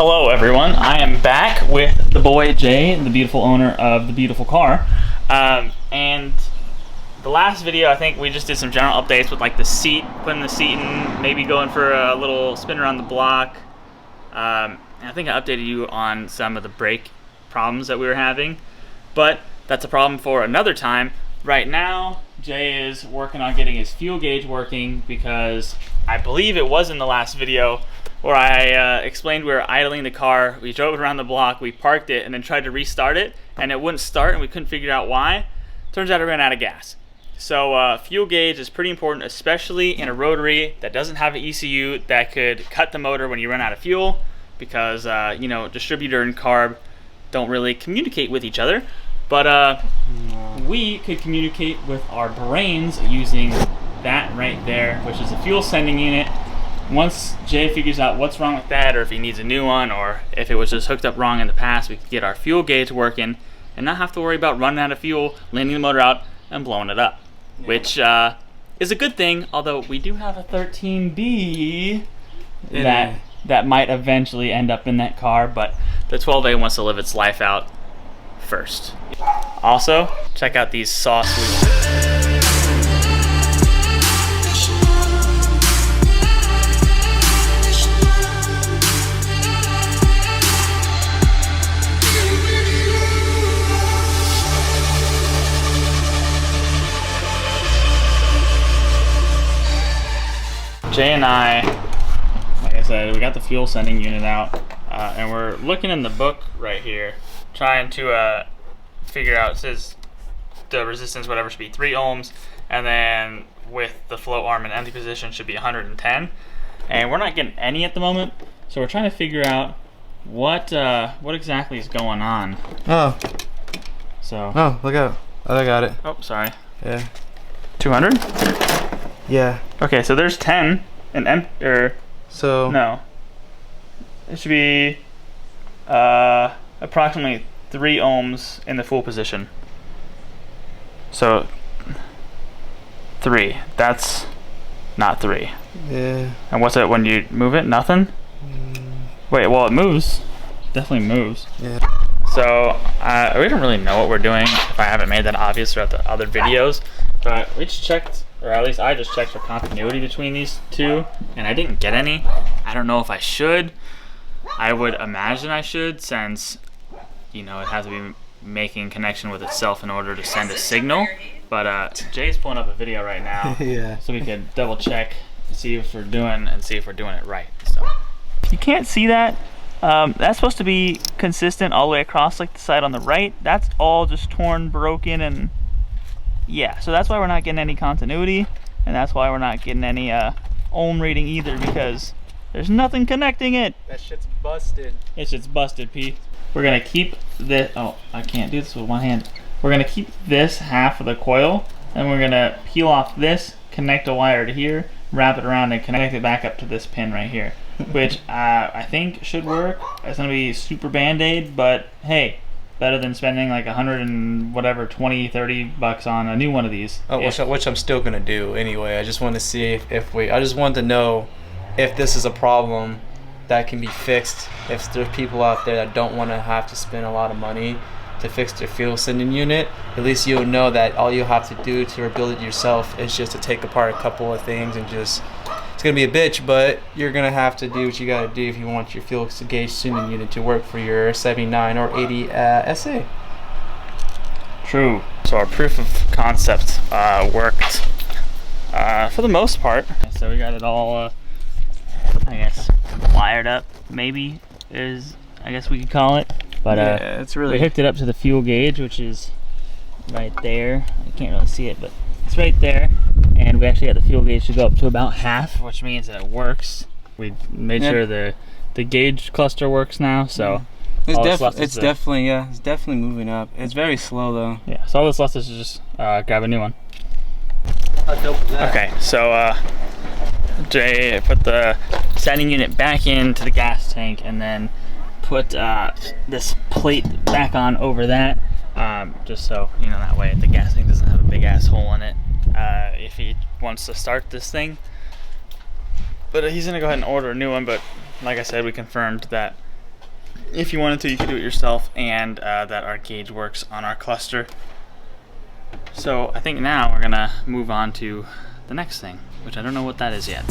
Hello everyone, I am back with the boy Jay, the beautiful owner of the beautiful car. And the last video, I think we just did some general updates with like the seat, putting the seat in, maybe going for a little spin around the block. I think I updated you on some of the brake problems that we were having, but that's a problem for another time. Right now, Jay is working on getting his fuel gauge working because I believe it was in the last video where I explained we were idling the car, we drove it around the block, we parked it, and then tried to restart it, and it wouldn't start, and we couldn't figure out why. Turns out it ran out of gas. So fuel gauge is pretty important, especially in a rotary that doesn't have an ECU that could cut the motor when you run out of fuel, because you know, distributor and carb don't really communicate with each other. But we could communicate with our brains using that right there, which is a fuel sending unit. Once Jay figures out what's wrong with that, or if he needs a new one, or if it was just hooked up wrong in the past, we could get our fuel gauge working and not have to worry about running out of fuel, landing the motor out, and blowing it up. Yeah. Which is a good thing, although we do have a 13B that might eventually end up in that car, but the 12A wants to live its life out first. Also, check out these sauce loops. Jay and I, like I said, we got the fuel sending unit out, and we're looking in the book right here, trying to figure out, it says the resistance, whatever, should be 3 ohms, and then with the float arm in empty position should be 110, and we're not getting any at the moment, so we're trying to figure out what exactly is going on. Oh. So. Oh, look out. Oh, I got it. Oh, sorry. Yeah. 200? Yeah. Okay, so there's 10 and so no. It should be approximately 3 ohms in the full position. So 3. That's not 3. Yeah. And what's it when you move it? Nothing? Wait, well it moves. Definitely moves. Yeah. So we don't really know what we're doing if I haven't made that obvious throughout the other videos. But we just checked, or at least I just checked for continuity between these two, and I didn't get any. I don't know if I should. I would imagine I should, since, you know, it has to be making connection with itself in order to send a signal. But Jay's pulling up a video right now, yeah, so we can double check, see if we're doing it right. So you can't see that. That's supposed to be consistent all the way across, like the side on the right. That's all just torn, broken, and yeah, so that's why we're not getting any continuity, and that's why we're not getting any ohm reading either, because there's nothing connecting it. That shit's busted. That shit's busted, Pete. We're gonna keep this. Oh, I can't do this with one hand. We're gonna keep this half of the coil, and we're gonna peel off this, connect a wire to here, wrap it around, and connect it back up to this pin right here, which I think should work. It's gonna be super band-aid, but hey, better than spending like 100 and whatever, 20, 30 bucks on a new one of these. Oh, which I'm still gonna do anyway. I just want to see I just want to know if this is a problem that can be fixed. If there's people out there that don't want to have to spend a lot of money to fix their fuel sending unit, at least you'll know that all you have to do to rebuild it yourself is just to take apart a couple of things and just, it's gonna be a bitch, but you're gonna have to do what you gotta do if you want your fuel gauge sending unit to work for your 79 or 80 SA. True. So our proof of concept worked for the most part. So we got it all, I guess, wired up. Maybe I guess we could call it. But yeah, it's really. We hooked it up to the fuel gauge, which is right there. You can't really see it, but it's right there. And we actually got the fuel gauge to go up to about half, which means that it works. We made sure the gauge cluster works now, so it's definitely moving up. It's very slow though. Yeah, so all that's left is to just grab a new one. Okay, so Jay put the sending unit back into the gas tank, and then put this plate back on over that, just so, you know, that way the gas tank doesn't have a big ass hole in it if he wants to start this thing. But he's gonna go ahead and order a new one, but like I said, we confirmed that if you wanted to, you could do it yourself, and that our gauge works on our cluster. So I think now we're gonna move on to the next thing, which I don't know what that is yet.